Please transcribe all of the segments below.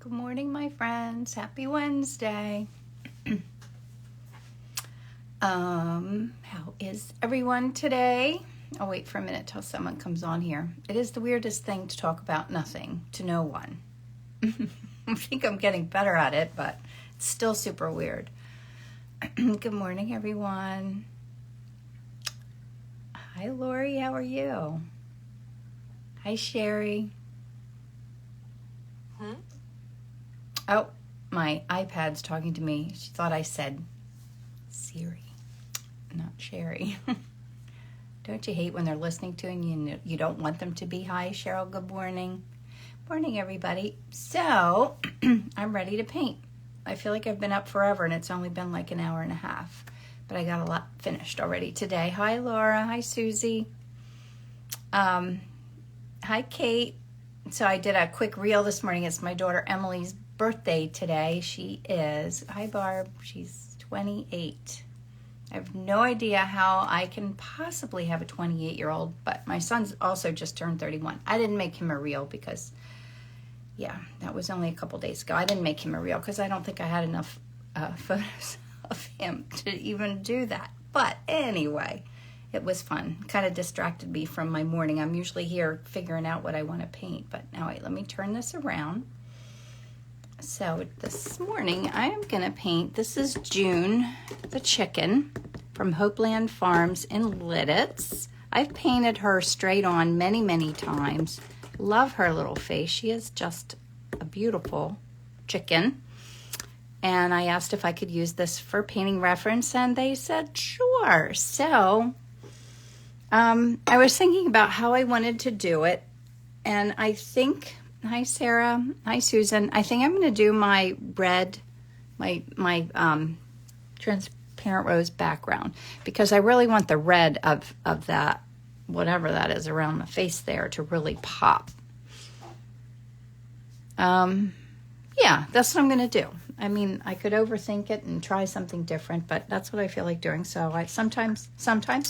Good morning, my friends. Happy Wednesday. How is everyone today? I'll wait for a minute till someone comes on here. It is the weirdest thing to talk about nothing to no one. I think I'm getting better at it, but it's still super weird. Good morning, everyone. Hi, Lori. How are you? Hi, Sherry. Oh, my iPad's talking to me. She thought I said Siri, not Sherry. Don't you hate when they're listening to and you don't want them to be? Hi, Cheryl. Good morning. Morning, everybody. So, I'm ready to paint. I feel like I've been up forever, and it's only been like an hour and a half. But I got a lot finished already today. Hi, Laura. Hi, Susie. Hi, Kate. So I did a quick reel this morning. It's my daughter Emily's birthday today. She is, hi Barb, she's 28. I have no idea how I can possibly have a 28-year-old, but my son's also just turned 31. I didn't make him a reel because, yeah, that was only a couple days ago. I didn't make him a reel because I don't think I had enough photos of him to even do that. But anyway, it was fun. Kind of distracted me from my morning. I'm usually here figuring out what I want to paint, but now wait, let me turn this around. So this morning I am going to paint, this is June, the chicken from Hopeland Farms in Lidditz. I've painted her straight on many, many times. Love her little face. She is just a beautiful chicken. And I asked if I could use this for painting reference, and they said sure. So I was thinking about how I wanted to do it, and I think, hi Sarah, hi Susan, I think I'm going to do my red, my transparent rose background, because I really want the red of that, whatever that is around the face there, to really pop. Yeah, that's what I'm going to do. I mean, I could overthink it and try something different, but that's what I feel like doing. So I sometimes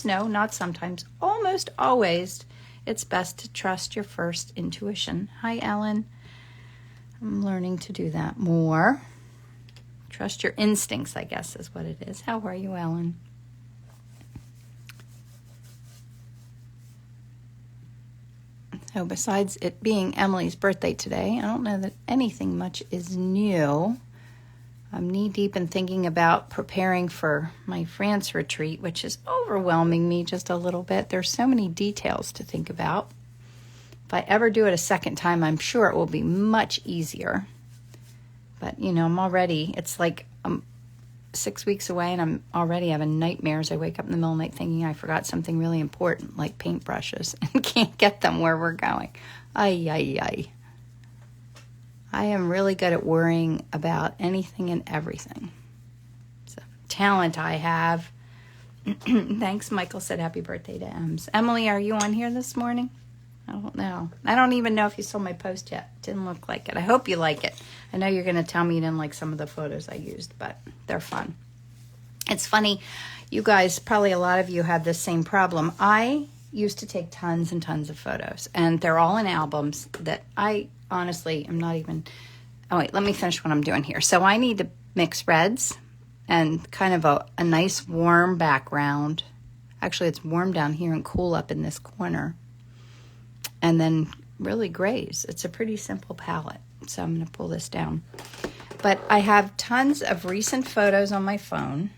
no, not sometimes, almost always, it's best to trust your first intuition. Hi, Ellen. I'm learning to do that more. Trust your instincts, I guess, is what it is. How are you, Ellen? So besides it being Emily's birthday today, I don't know that anything much is new. I'm knee-deep in thinking about preparing for my France retreat, which is overwhelming me just a little bit. There's so many details to think about. If I ever do it a second time, I'm sure it will be much easier. But, you know, I'm already, it's like I'm 6 weeks away, and I'm already having nightmares. I wake up in the middle of the night thinking I forgot something really important, like paintbrushes, and can't get them where we're going. Ay, ay, ay. I am really good at worrying about anything and everything. It's a talent I have. Thanks, Michael said happy birthday to Ems. Emily, are you on here this morning? I don't know. I don't even know if you saw my post yet. Didn't look like it. I hope you like it. I know you're going to tell me you didn't like some of the photos I used, but they're fun. It's funny. You guys, probably a lot of you had this same problem. I used to take tons and tons of photos, and they're all in albums that I honestly am not even, oh wait, let me finish what I'm doing here. So I need to mix reds and kind of a nice warm background. Actually, it's warm down here and cool up in this corner. And then really grays. It's a pretty simple palette. So I'm going to pull this down. But I have tons of recent photos on my phone.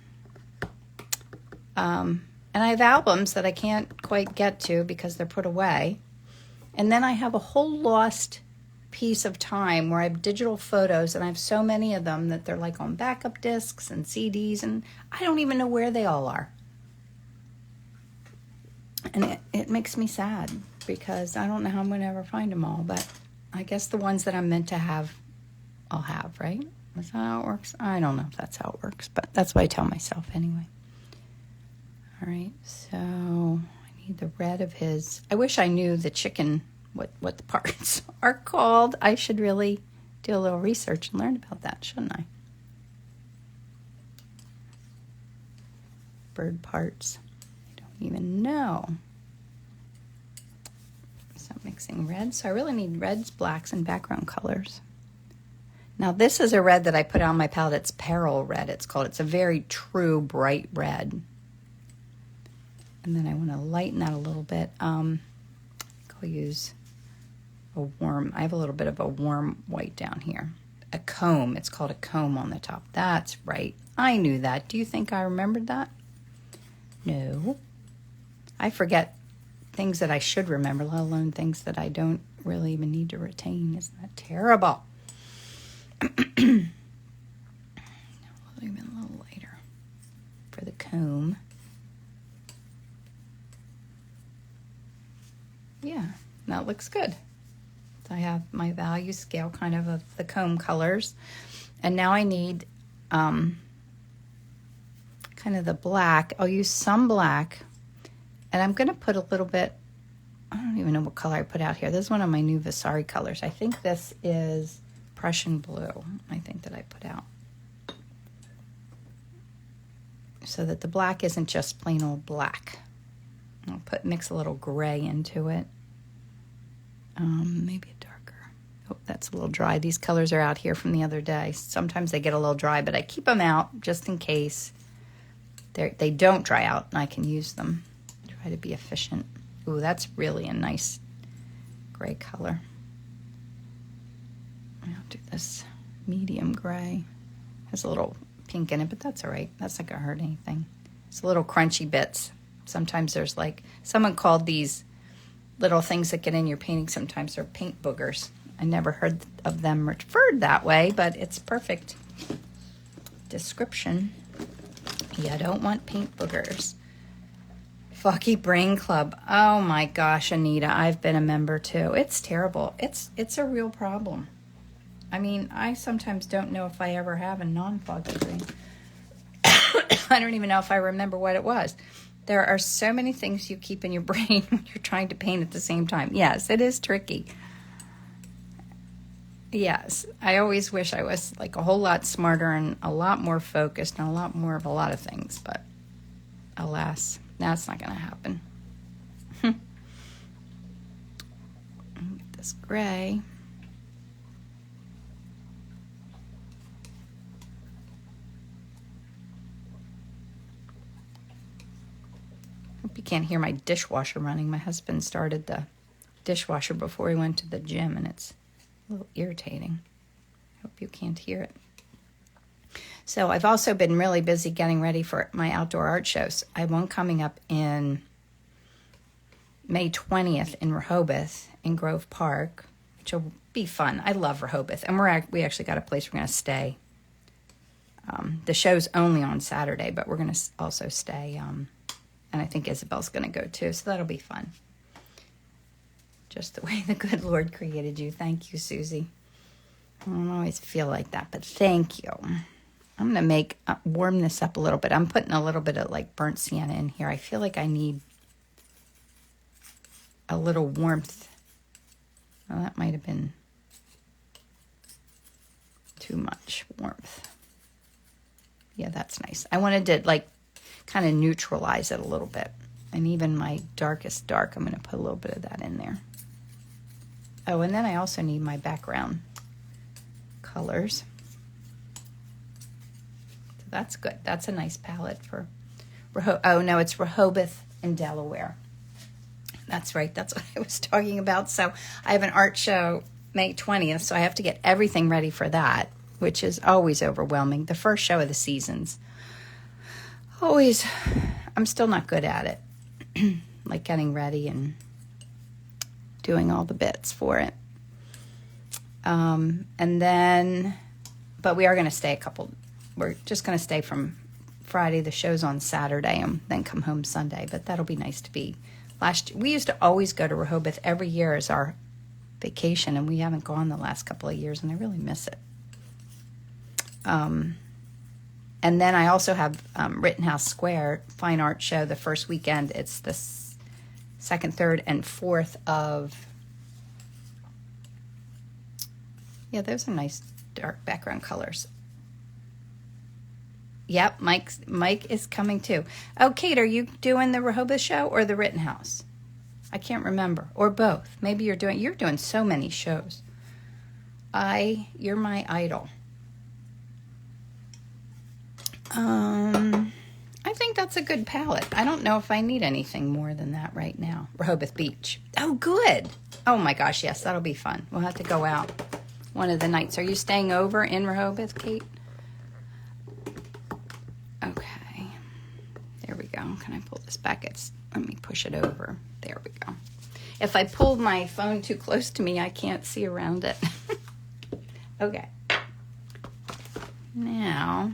And I have albums that I can't quite get to because they're put away. And then I have a whole lost piece of time where I have digital photos, and I have so many of them that they're like on backup discs and CDs, and I don't even know where they all are. And it makes me sad because I don't know how I'm going to ever find them all, but I guess the ones that I'm meant to have, I'll have, right? Is that how it works? I don't know if that's how it works, but that's what I tell myself anyway. All right, so I need the red of his. I wish I knew the chicken, what the parts are called. I should really do a little research and learn about that, shouldn't I? Bird parts. I don't even know. So I'm mixing reds. So I really need reds, blacks, and background colors. Now this is a red that I put on my palette. It's Peril Red, it's called. It's a very true bright red. And then I want to lighten that a little bit. I'll use a warm, I have a little bit of a warm white down here. A comb, it's called a comb on the top. That's right, I knew that. Do you think I remembered that? No. I forget things that I should remember, let alone things that I don't really even need to retain. Isn't that terrible? Even a little lighter for the comb. Yeah, that looks good. So I have my value scale kind of the comb colors. And now I need kind of the black. I'll use some black. And I'm going to put a little bit, I don't even know what color I put out here. This is one of my new Vasari colors. I think this is Prussian blue, I think that I put out. So that the black isn't just plain old black. I'll mix a little gray into it. Maybe a darker. Oh, that's a little dry. These colors are out here from the other day. Sometimes they get a little dry, but I keep them out just in case they don't dry out and I can use them. Try to be efficient. Ooh, that's really a nice gray color. I'll do this medium gray. Has a little pink in it, but that's all right. That's not gonna hurt anything. It's little crunchy bits. Sometimes there's like, someone called these little things that get in your painting, sometimes they're paint boogers. I never heard of them referred that way, but it's perfect description. You don't want paint boogers. Foggy Brain Club. Oh my gosh, Anita, I've been a member too. It's terrible. It's a real problem. I mean, I sometimes don't know if I ever have a non-foggy brain. I don't even know if I remember what it was. There are so many things you keep in your brain when you're trying to paint at the same time. Yes, it is tricky. Yes, I always wish I was like a whole lot smarter and a lot more focused and a lot more of a lot of things, but alas, that's not going to happen. Get this gray. Hope you can't hear my dishwasher running. My husband started the dishwasher before he went to the gym, and it's a little irritating. Hope you can't hear it. So I've also been really busy getting ready for my outdoor art shows. I have one coming up in May 20th in Rehoboth in Grove Park, which will be fun. I love Rehoboth, and we actually got a place we're going to stay. The show's only on Saturday, but we're going to also stay. And I think Isabel's going to go too, so that'll be fun. Just the way the good Lord created you. Thank you, Susie. I don't always feel like that, but thank you. I'm going to warm this up a little bit. I'm putting a little bit of like burnt sienna in here. I feel like I need a little warmth. Well, that might have been too much warmth. Yeah, that's nice. I wanted to like kind of neutralize it a little bit. And even my darkest dark, I'm going to put a little bit of that in there. Oh, and then I also need my background colors. So that's good. That's a nice palette for oh no, it's Rehoboth in Delaware. That's right. That's what I was talking about. So I have an art show May 20th, so I have to get everything ready for that, which is always overwhelming. The first show of the season's always, I'm still not good at it. Like getting ready and doing all the bits for it. And then, but we are going to stay we're just going to stay from Friday. The show's on Saturday and then come home Sunday, but that'll be nice to be. We used to always go to Rehoboth every year as our vacation, and we haven't gone the last couple of years, and I really miss it. And then I also have Rittenhouse Square Fine Art Show the first weekend. It's the 2nd, 3rd, and 4th of... Yeah, those are nice dark background colors. Yep, Mike is coming too. Oh, Kate, are you doing the Rehoboth show or the Rittenhouse? I can't remember. Or both. Maybe you're doing so many shows. You're my idol. I think that's a good palette. I don't know if I need anything more than that right now. Rehoboth Beach. Oh, good. Oh my gosh, yes, that'll be fun. We'll have to go out one of the nights. Are you staying over in Rehoboth, Kate? Okay. There we go. Can I pull this back? Let me push it over. There we go. If I pull my phone too close to me, I can't see around it. Okay. Now,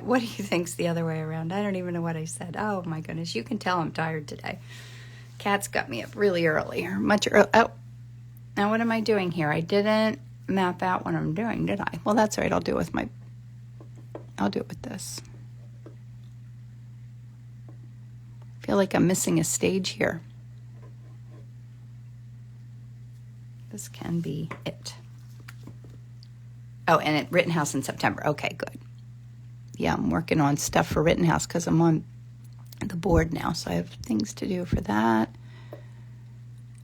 what do you think's the other way around? I don't even know what I said. Oh my goodness, you can tell I'm tired today. Cat's got me up really early, or much early. Oh, now what am I doing here? I didn't map out what I'm doing, did I? Well, that's all right. I'll do it with this. I feel like I'm missing a stage here. This can be it. Oh, and at Rittenhouse in September. Okay, good. Yeah, I'm working on stuff for Rittenhouse because I'm on the board now, so I have things to do for that.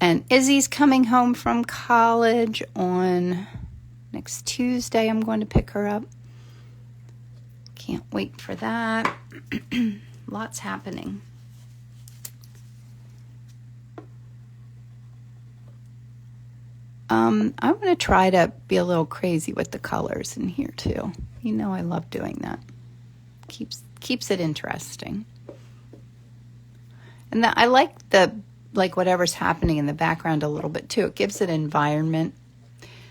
And Izzy's coming home from college on next Tuesday. I'm going to pick her up. Can't wait for that. Lots happening. I'm going to try to be a little crazy with the colors in here too. You know I love doing that. Keeps it interesting. And I like whatever's happening in the background a little bit too. It gives it environment.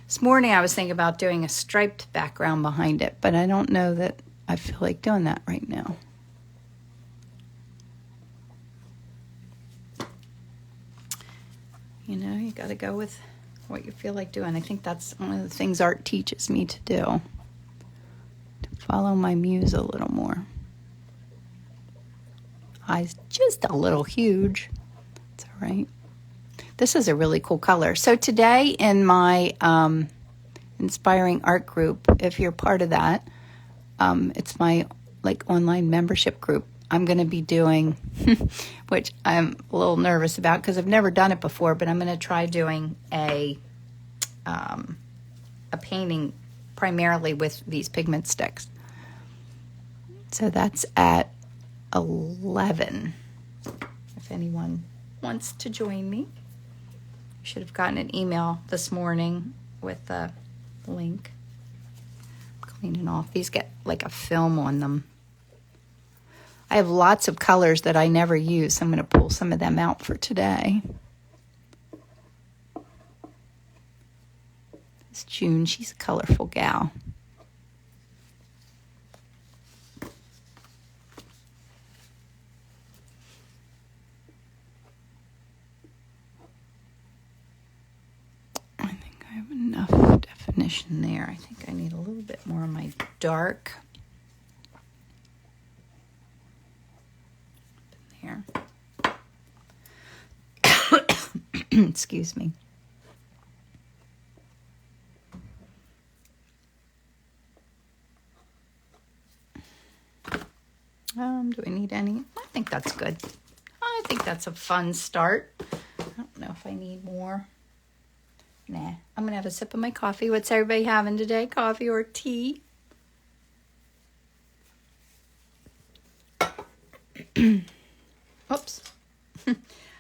This morning I was thinking about doing a striped background behind it, but I don't know that I feel like doing that right now. You know, you got to go with what you feel like doing. I think that's one of the things art teaches me to do. To follow my muse a little more. Eyes just a little huge. It's all right. This is a really cool color. So today in my Inspiring Art group, if you're part of that, it's my online membership group. I'm going to be doing, which I'm a little nervous about because I've never done it before, but I'm going to try doing a painting primarily with these pigment sticks. So that's at 11. If anyone wants to join me, you should have gotten an email this morning with the link. Cleaning off. These get like a film on them. I have lots of colors that I never use. So I'm going to pull some of them out for today. It's June. She's a colorful gal. I think I have enough definition there. I think I need a little bit more of my dark. Here. Excuse me. Do I need any? I think that's good. I think that's a fun start. I don't know if I need more. Nah, I'm going to have a sip of my coffee. What's everybody having today? Coffee or tea? Oops.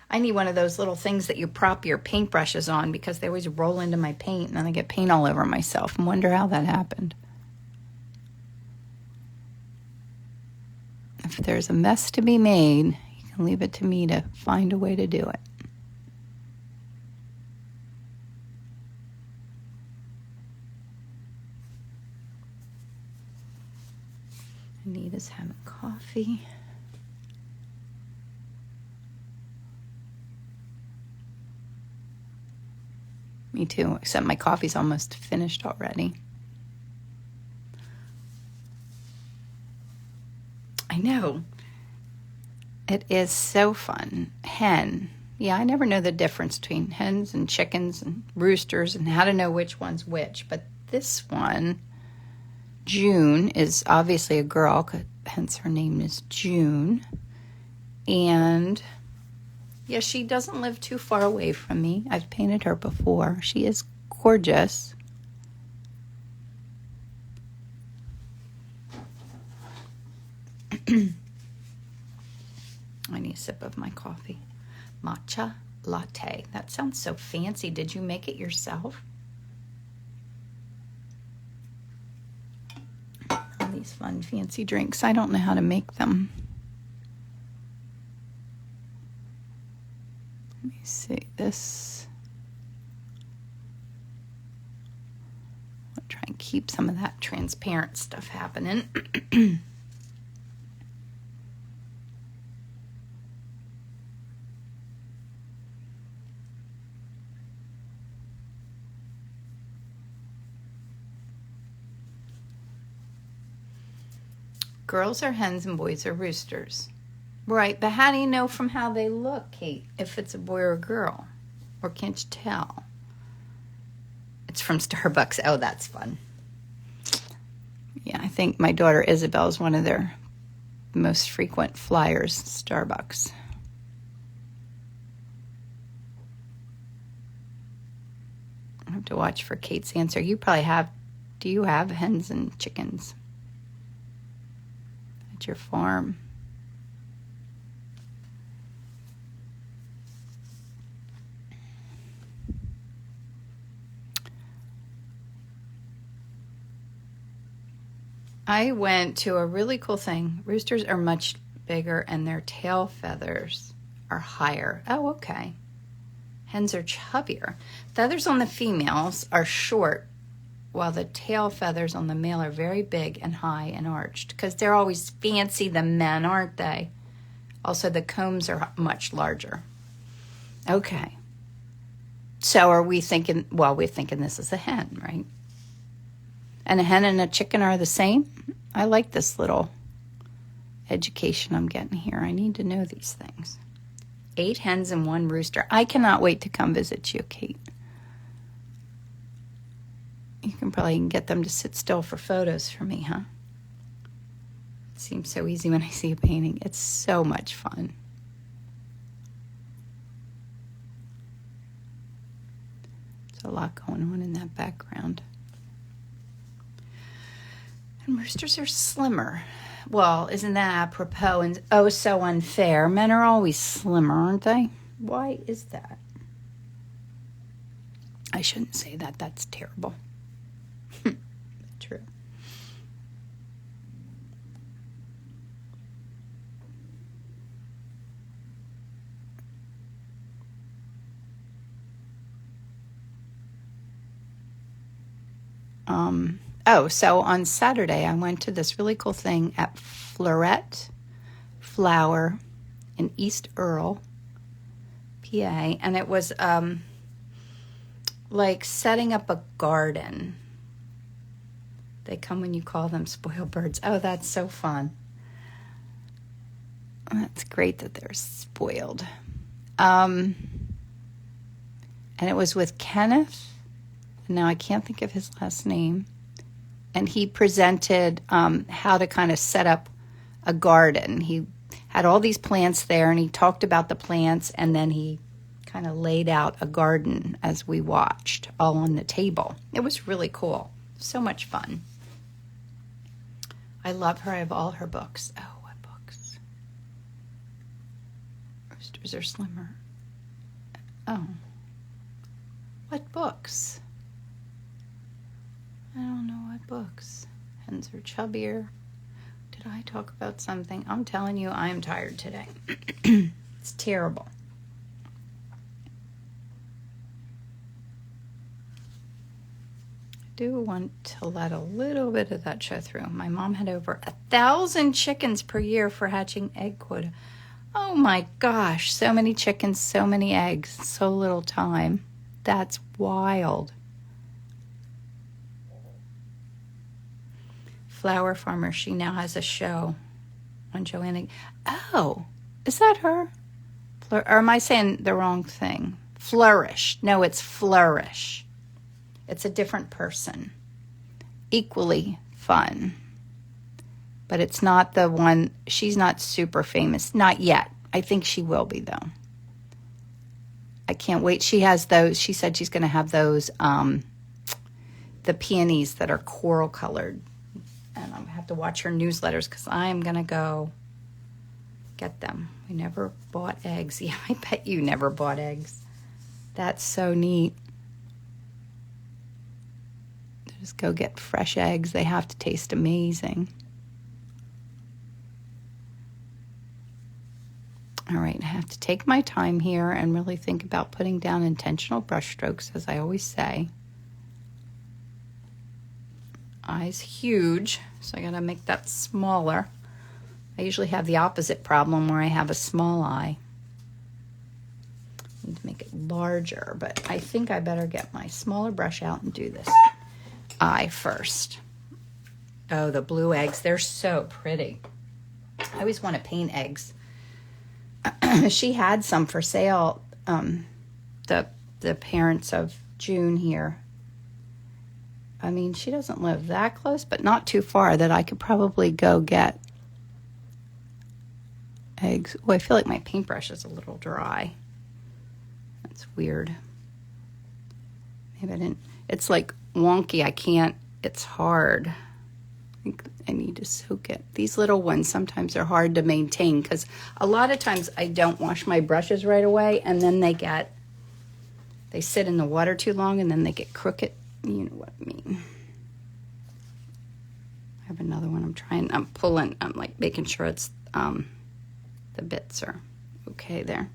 I need one of those little things that you prop your paintbrushes on because they always roll into my paint and then I get paint all over myself and wonder how that happened. If there's a mess to be made, you can leave it to me to find a way to do it. Anita's having coffee. Me too, except my coffee's almost finished already. I know. It is so fun. Hen. Yeah, I never know the difference between hens and chickens and roosters and how to know which one's which. But this one, June, is obviously a girl, hence her name is June. And Yeah, she doesn't live too far away from me. I've painted her before. She is gorgeous. I need a sip of my coffee. Matcha latte. That sounds so fancy. Did you make it yourself? All these fun, fancy drinks. I don't know how to make them. Let me see this. I'll try and keep some of that transparent stuff happening. Girls are hens and boys are roosters. Right, but how do you know from how they look, Kate, if it's a boy or a girl? Or can't you tell? It's from Starbucks. Oh, that's fun. Yeah, I think my daughter Isabel is one of their most frequent flyers, Starbucks. I have to watch for Kate's answer. You probably have, do you have hens and chickens at your farm? I went to a really cool thing. Roosters are much bigger and their tail feathers are higher. Oh, okay. Hens are chubbier. Feathers on the females are short, while the tail feathers on the male are very big and high and arched, because they're always fancy, the men, aren't they? Also, the combs are much larger. Okay. So are we thinking, well, we're thinking this is a hen, right? And a hen and a chicken are the same? I like this little education I'm getting here. I need to know these things. 8 hens and 1 rooster. I cannot wait to come visit you, Kate. You can probably get them to sit still for photos for me, huh? It seems so easy when I see a painting. It's so much fun. There's a lot going on in that background. And roosters are slimmer. Well, isn't that apropos and oh so unfair? Men are always slimmer, aren't they? Why is that? I shouldn't say that. That's terrible. True. Oh, so on Saturday, I went to this really cool thing at Florette Flower in East Earle, PA, and it was like setting up a garden. They come when you call them spoiled birds. Oh, that's so fun. That's great that they're spoiled. And it was with Kenneth. Now I can't think of his last name. And he presented how to kind of set up a garden. He had all these plants there, and he talked about the plants, and then he kind of laid out a garden as we watched, all on the table. It was really cool. So much fun. I love her. I have all her books. Oh, what books? Roosters are slimmer. Oh. What books? I don't know what books. Hens are chubbier. Did I talk about something? I'm telling you, I am tired today. It's terrible. I do want to let a little bit of that show through. My mom had over 1,000 chickens per year for hatching egg quota. Oh my gosh, so many chickens, so many eggs, so little time. That's wild. Flower farmer, she now has a show on Joanna. Oh, is that her? Or am I saying the wrong thing? Flourish. No, it's Flourish. It's a different person. Equally fun. But it's not the one, she's not super famous. Not yet. I think she will be, though. I can't wait. She has those. She said she's going to have those, the peonies that are coral colored. And I'll have to watch her newsletters because I'm going to go get them. We never bought eggs. Yeah, I bet you never bought eggs. That's so neat. Just go get fresh eggs. They have to taste amazing. All right, I have to take my time here and really think about putting down intentional brush strokes, as I always say. Eye's huge, so I gotta make that smaller. I usually have the opposite problem where I have a small eye. I need to make it larger, but I think I better get my smaller brush out and do this eye first. Oh, the blue eggs, they're so pretty. I always want to paint eggs. She had some for sale, the parents of June here. I mean, she doesn't live that close, but not too far that I could probably go get eggs. Oh, I feel like my paintbrush is a little dry. That's weird. Maybe I didn't. It's like wonky. I can't. It's hard. I think I need to soak it. These little ones sometimes are hard to maintain because a lot of times I don't wash my brushes right away, and then they sit in the water too long, and then they get crooked. You know what I mean. I have another one. I'm pulling. I'm like making sure it's the bits are okay there.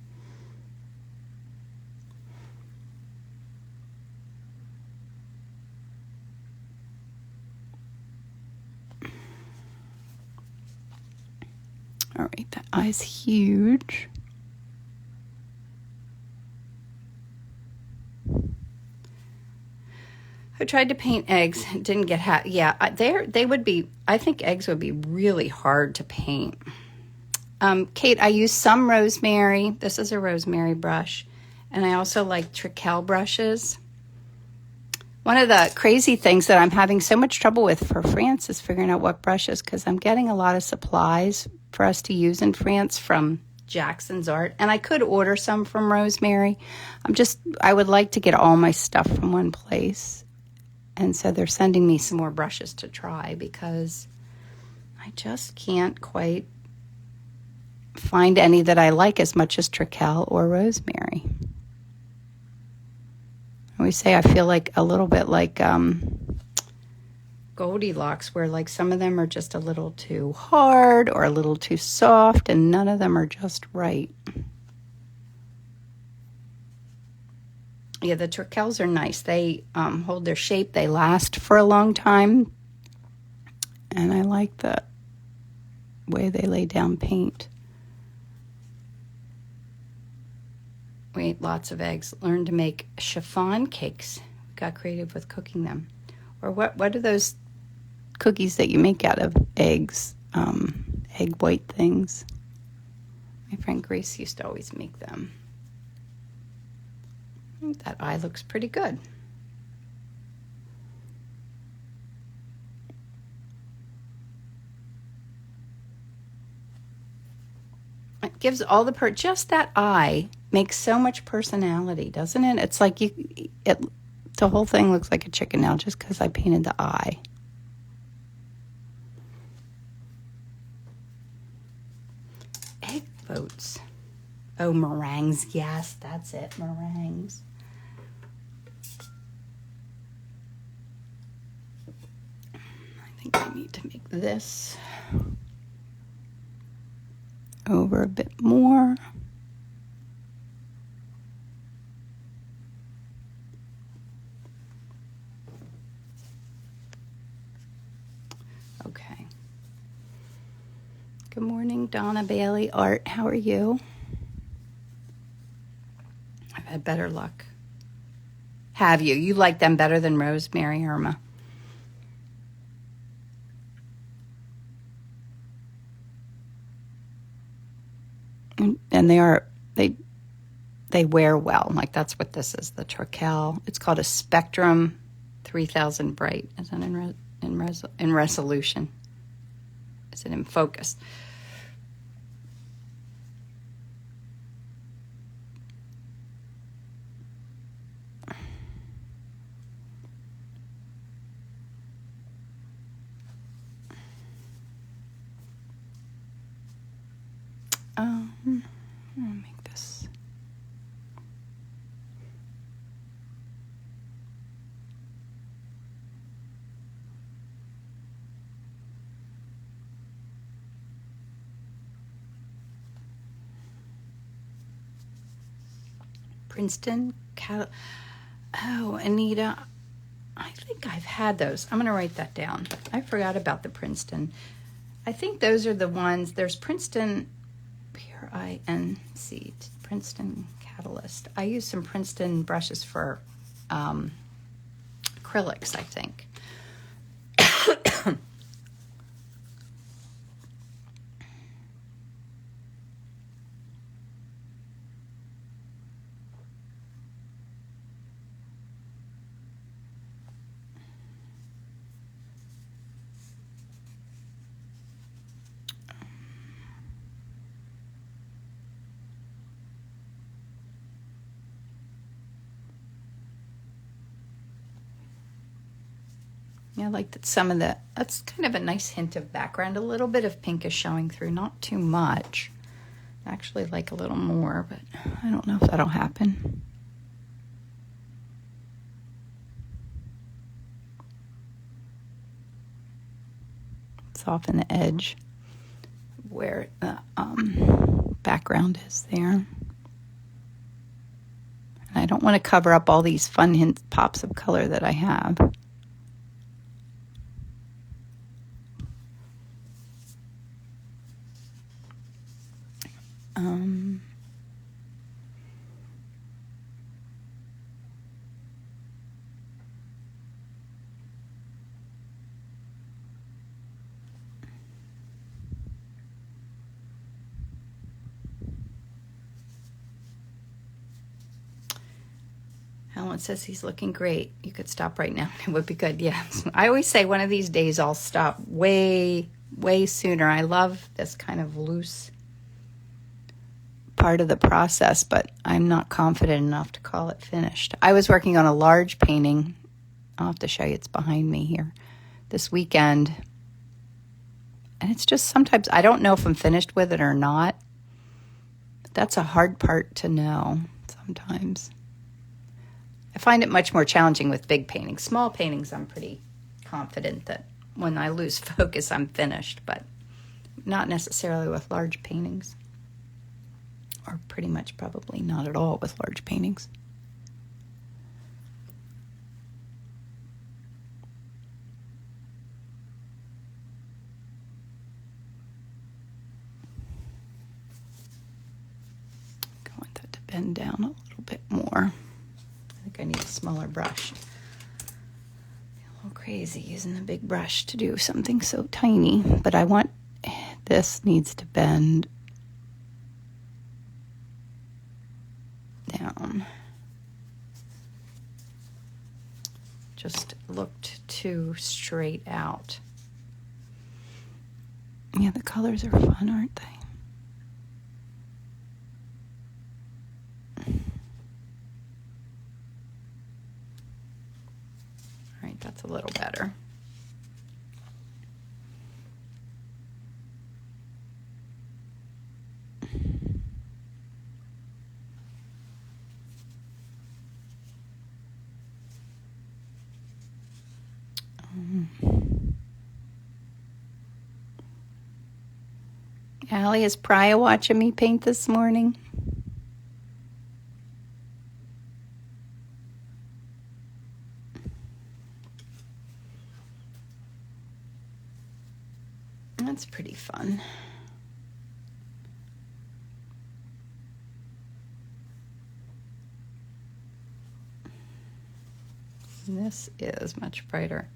All right, that eye's huge. I tried to paint eggs. Didn't get they would be. I think eggs would be really hard to paint. Kate, I use some rosemary. This is a rosemary brush, and I also like Treckel brushes. One of the crazy things that I'm having so much trouble with for France is figuring out what brushes, because I'm getting a lot of supplies for us to use in France from Jackson's Art, and I could order some from Rosemary. I would like to get all my stuff from one place. And so they're sending me some more brushes to try because I just can't quite find any that I like as much as Treckel or Rosemary. I always say I feel like a little bit like Goldilocks, where like some of them are just a little too hard or a little too soft, and none of them are just right. Yeah, the Treckels are nice. They hold their shape. They last for a long time. And I like the way they lay down paint. We ate lots of eggs. Learned to make chiffon cakes. Got creative with cooking them. Or what are those cookies that you make out of eggs? Egg white things. My friend Grace used to always make them. I think that eye looks pretty good. It gives all just that eye makes so much personality, doesn't it? It's like the whole thing looks like a chicken now just because I painted the eye. Egg boats. Oh, meringues. Yes, that's it. Meringues. I think I need to make this over a bit more. Okay. Good morning, Donna Bailey Art. How are you? I've had better luck. Have you? You like them better than Rosemary, Irma? And they wear well. Like that's what this is, the Treckel. It's called a Spectrum 3000 Bright. Is that in resolution? Is it in focus? Princeton Oh, Anita, I think I've had those. I'm going to write that down. I forgot about the Princeton. I think those are the ones. There's Princeton, P-R-I-N-C, Princeton Catalyst. I use some Princeton brushes for acrylics, I think. Yeah, I like that that's kind of a nice hint of background. A little bit of pink is showing through, not too much. I actually like a little more, but I don't know if that'll happen. Soften the edge where the background is there. And I don't want to cover up all these fun hints, pops of color that I have. Alan says he's looking great. You could stop right now. It would be good. Yeah. I always say one of these days I'll stop way, way sooner. I love this kind of loose part of the process, but I'm not confident enough to call it finished. I was working on a large painting. I'll have to show you. It's behind me here this weekend. And it's just sometimes I don't know if I'm finished with it or not. But that's a hard part to know sometimes. I find it much more challenging with big paintings. Small paintings, I'm pretty confident that when I lose focus, I'm finished, but not necessarily with large paintings. Or pretty much probably not at all with large paintings. I want that to bend down a little bit more. I think I need a smaller brush. A little crazy using the big brush to do something so tiny, but I want this needs to bend down. Just looked too straight out. Yeah, the colors are fun, aren't they? All right, that's a little better. Allie, is Priya watching me paint this morning? That's pretty fun. This is much brighter.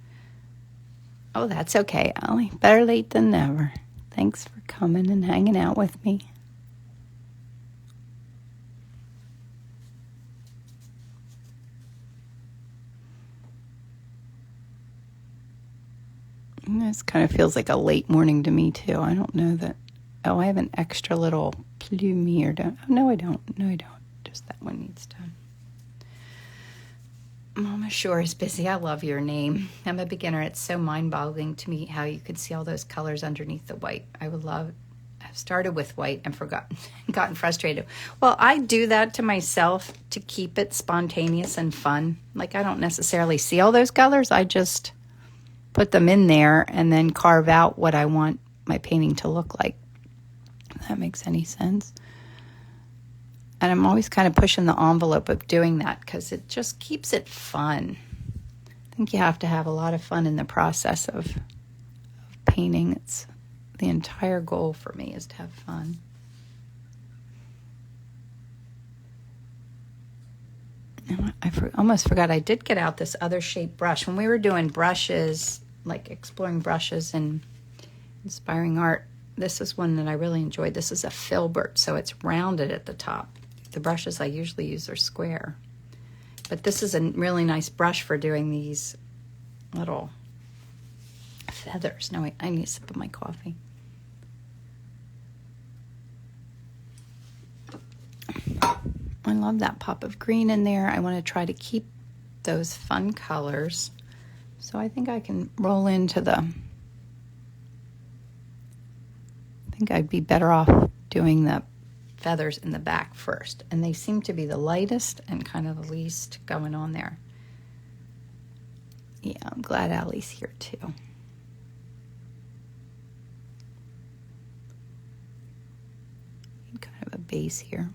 Oh, that's okay, Allie. Better late than never. Thanks for coming and hanging out with me. This kind of feels like a late morning to me, too. I don't know that. Oh, I have an extra little plume here. Oh, no, I don't. No, I don't. Just that one needs done. Mama sure is busy. I love your name. I'm a beginner. It's so mind-boggling to me how you could see all those colors underneath the white. I've started with white and gotten frustrated. Well, I do that to myself to keep it spontaneous and fun. Like, I don't necessarily see all those colors. I just put them in there and then carve out what I want my painting to look like. If that makes any sense. And I'm always kind of pushing the envelope of doing that because it just keeps it fun. I think you have to have a lot of fun in the process of painting. It's the entire goal for me is to have fun. I almost forgot I did get out this other shape brush. When we were doing brushes, like exploring brushes and inspiring art, this is one that I really enjoyed. This is a filbert, so it's rounded at the top. The brushes I usually use are square. But this is a really nice brush for doing these little feathers. Now I need a sip of my coffee. I love that pop of green in there. I want to try to keep those fun colors. So I think I can roll into I think I'd be better off doing the feathers in the back first. And they seem to be the lightest and kind of the least going on there. Yeah, I'm glad Allie's here too. Kind of a base here.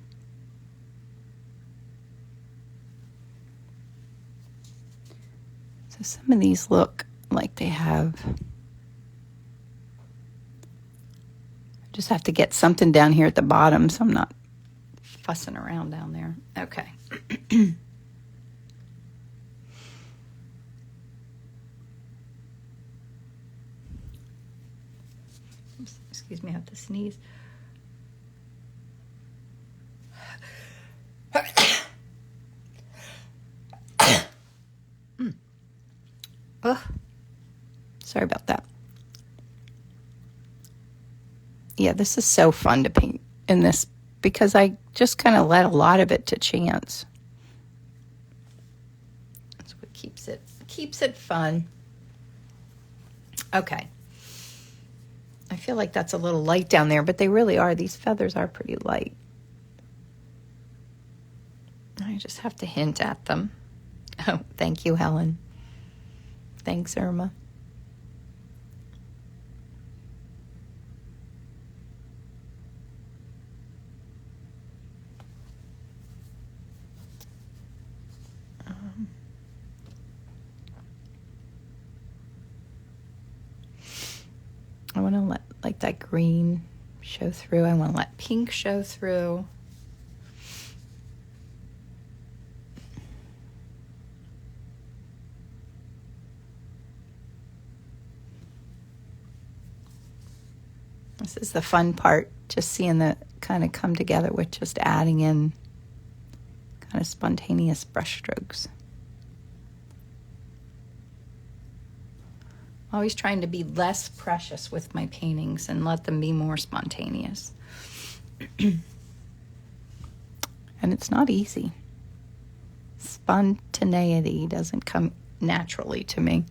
So some of these look like they have, I just have to get something down here at the bottom so I'm not fussing around down there. Okay. Oops, excuse me, I have to sneeze. Oh, sorry about that. Yeah, this is so fun to paint in this because I just kind of let a lot of it to chance. That's what keeps it fun. Okay. I feel like that's a little light down there, but they really are. These feathers are pretty light. I just have to hint at them. Oh, thank you, Helen. Thanks, Irma. I want to let like that green show through. I want to let pink show through. This is the fun part, just seeing the kind of come together with just adding in kind of spontaneous brush strokes. I'm always trying to be less precious with my paintings and let them be more spontaneous. And it's not easy. Spontaneity doesn't come naturally to me.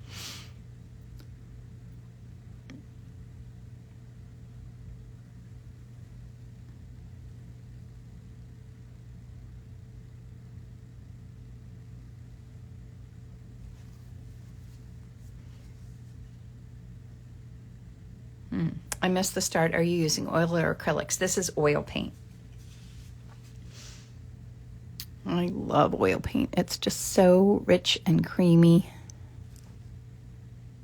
I missed the start. Are you using oil or acrylics? This is oil paint. I love oil paint. It's just so rich and creamy.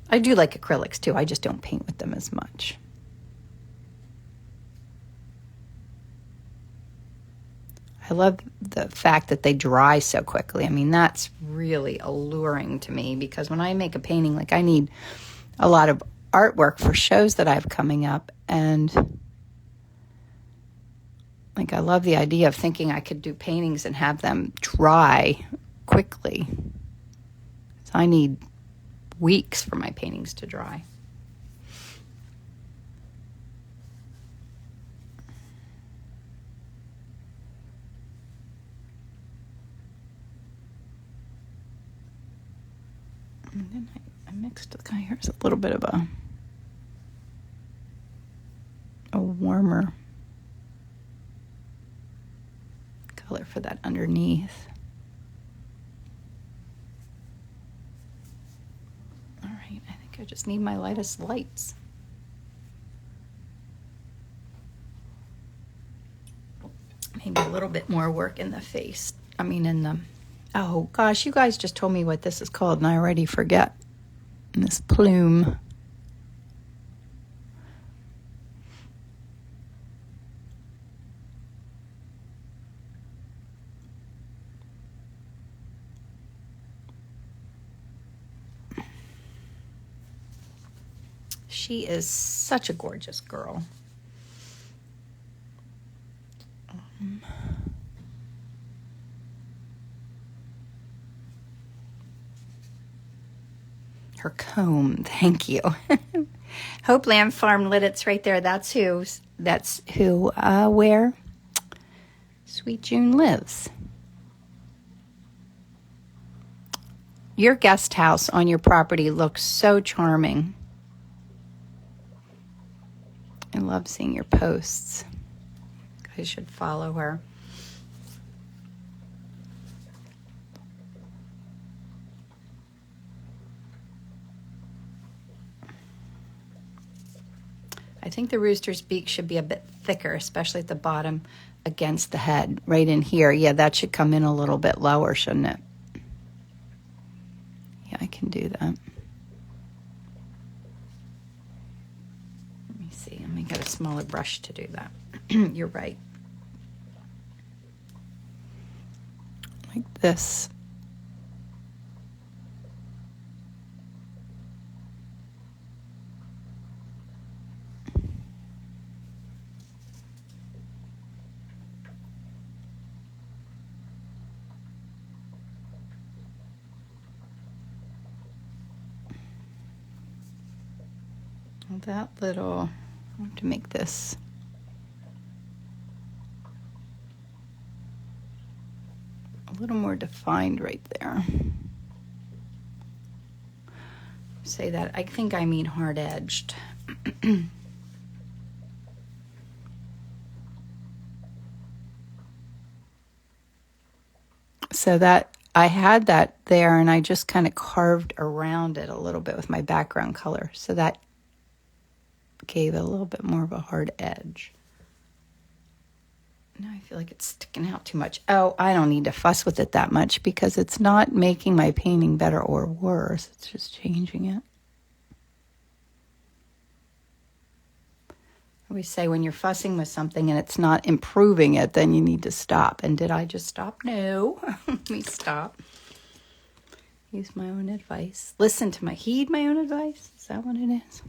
I do like acrylics too. I just don't paint with them as much. I love the fact that they dry so quickly. I mean, that's really alluring to me because when I make a painting, like I need a lot of artwork for shows that I have coming up, and like I love the idea of thinking I could do paintings and have them dry quickly. So I need weeks for my paintings to dry. And then I mixed the kind of, here's a little bit of a warmer color for that underneath. All right, I think I just need my lightest lights. Maybe a little little bit more work in the face. I mean, in the, oh gosh, you guys just told me what this is called and I already forget. This plume. She is such a gorgeous girl. Her comb, thank you. Hope Lamb Farm Lidditz right there. That's who where Sweet June lives. Your guest house on your property looks so charming. I love seeing your posts. You guys should follow her. I think the rooster's beak should be a bit thicker, especially at the bottom against the head. Right in here. Yeah, that should come in a little bit lower, shouldn't it? Yeah, I can do that. Let me see. Let me get a smaller brush to do that. You're right. Like this. That little, I have to make this a little more defined right there. Say that, I think I mean hard edged. So that I had that there and I just kind of carved around it a little bit with my background color. So that gave it a little bit more of a hard edge. Now I feel like it's sticking out too much. Oh, I don't need to fuss with it that much because it's not making my painting better or worse. It's just changing it. I always say when you're fussing with something and it's not improving it, then you need to stop. And did I just stop? No. Let me stop. Use my own advice. Heed my own advice. Is that what it is?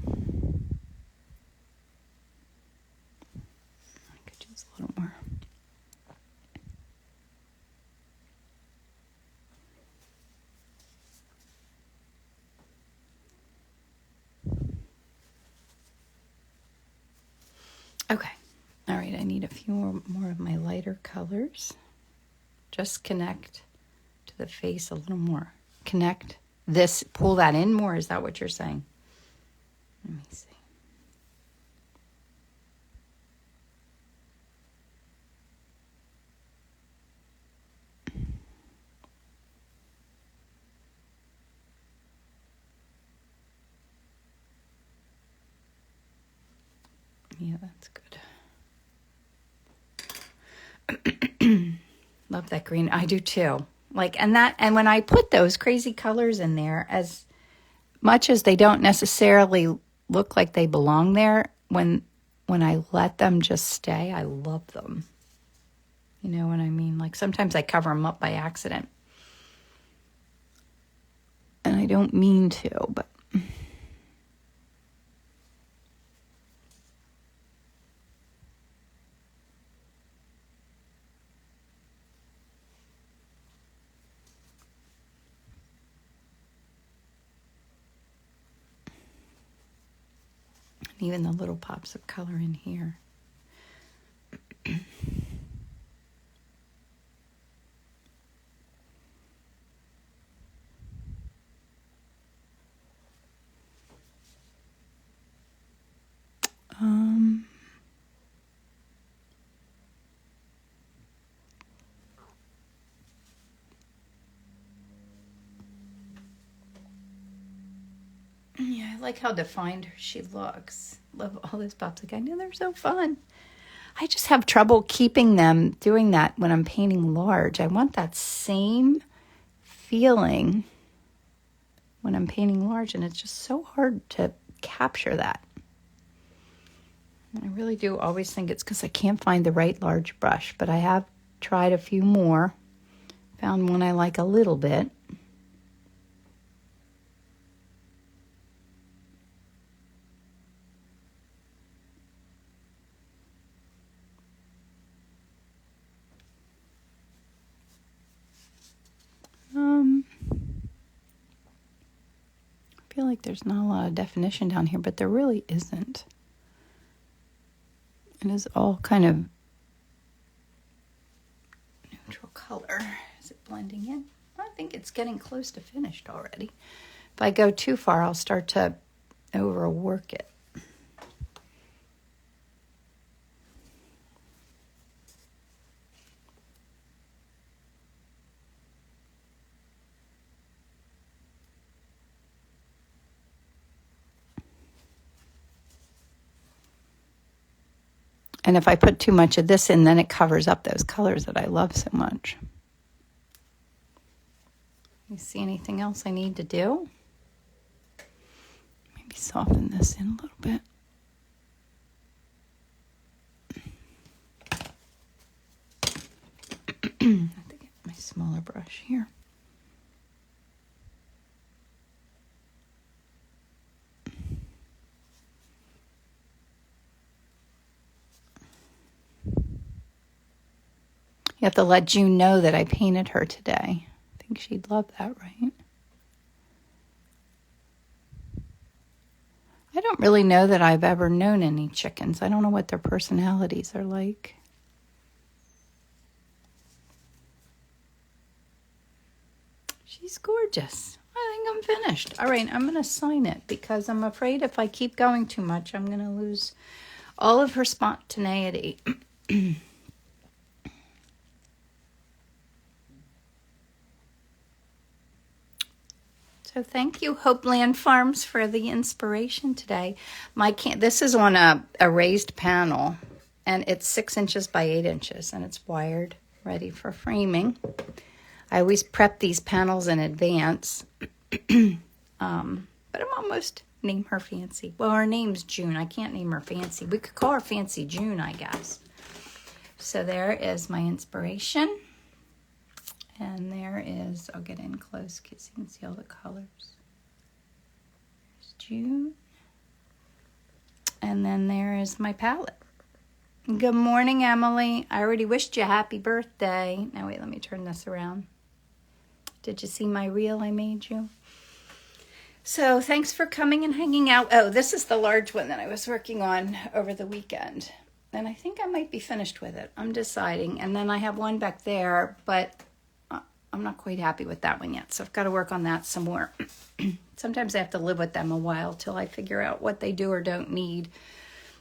A little more. Okay. All right. I need a few more of my lighter colors. Just connect to the face a little more. Connect this, pull that in more. Is that what you're saying? Let me see. Yeah, that's good. Love that green. I do too. And when I put those crazy colors in there, as much as they don't necessarily look like they belong there, when I let them just stay, I love them. You know what I mean? Like sometimes I cover them up by accident. And I don't mean to, but even the little pops of color in here. Yeah, I like how defined she looks. Love all those pops. Like, I know they're so fun. I just have trouble keeping them doing that when I'm painting large. I want that same feeling when I'm painting large, and it's just so hard to capture that. I really do always think it's because I can't find the right large brush, but I have tried a few more. Found one I like a little bit. I feel like there's not a lot of definition down here, but there really isn't. It is all kind of neutral color. Is it blending in? I think it's getting close to finished already. If I go too far, I'll start to overwork it. And if I put too much of this in, then it covers up those colors that I love so much. You see anything else I need to do? Maybe soften this in a little bit. I have to get my smaller brush here. You have to let June know that I painted her today. I think she'd love that, right? I don't really know that I've ever known any chickens. I don't know what their personalities are like. She's gorgeous. I think I'm finished. All right, I'm going to sign it because I'm afraid if I keep going too much, I'm going to lose all of her spontaneity. So thank you, Hopeland Farms, for the inspiration today. This is on a raised panel, and it's 6 inches by 8 inches, and it's wired, ready for framing. I always prep these panels in advance, but I'm almost name her Fancy. Well, her name's June. I can't name her Fancy. We could call her Fancy June, I guess. So there is my inspiration. And there is, I'll get in close because you can see all the colors. There's June. And then there is my palette. Good morning, Emily. I already wished you a happy birthday. Now wait, let me turn this around. Did you see my reel I made you? So thanks for coming and hanging out. Oh, this is the large one that I was working on over the weekend. And I think I might be finished with it. I'm deciding. And then I have one back there, but I'm not quite happy with that one yet, so I've got to work on that some more. Sometimes I have to live with them a while till I figure out what they do or don't need.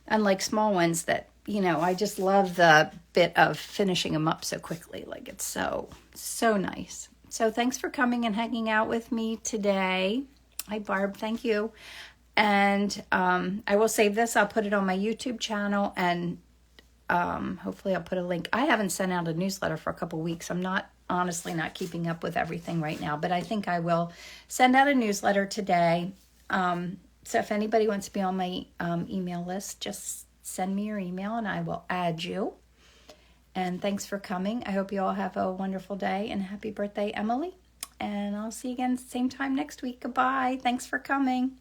Unlike small ones that, I just love the bit of finishing them up so quickly. Like, it's so nice. So thanks for coming and hanging out with me today. Hi, Barb. Thank you. And I will save this. I'll put it on my YouTube channel, and hopefully I'll put a link. I haven't sent out a newsletter for a couple weeks. I'm honestly not keeping up with everything right now, but I think I will send out a newsletter today. So if anybody wants to be on my email list, just send me your email and I will add you. And thanks for coming. I hope you all have a wonderful day, and happy birthday, Emily. And I'll see you again same time next week. Goodbye. Thanks for coming.